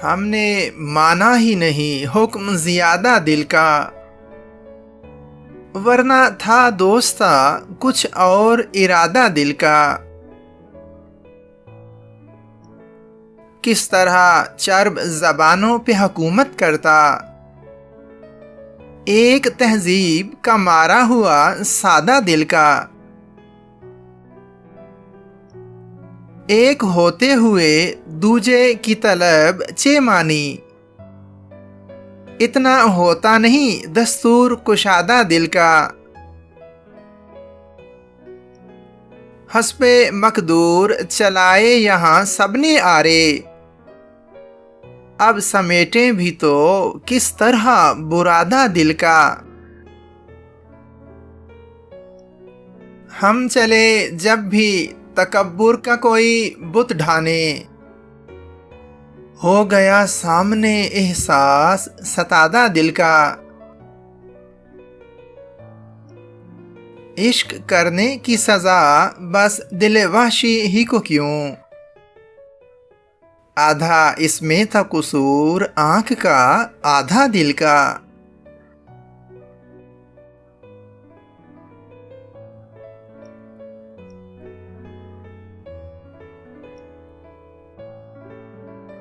हमने माना ही नहीं हुक्म ज्यादा दिल का, वरना था दोस्ता कुछ और इरादा दिल का। किस तरह चर्ब जबानों पे हुकूमत करता, एक तहजीब का मारा हुआ सादा दिल का। एक होते हुए दूजे की तलब चे मानी, इतना होता नहीं दस्तूर कुशादा दिल का। हस्बे मकदूर चलाए यहाँ सबने आरे, अब समेटे भी तो किस तरह बुरादा दिल का। हम चले जब भी तकब्बुर का कोई बुत ढाने, हो गया सामने एहसास सतादा दिल का। इश्क करने की सजा बस दिल वहशी ही को क्यों, आधा इसमें था कसूर आंख का आधा दिल का।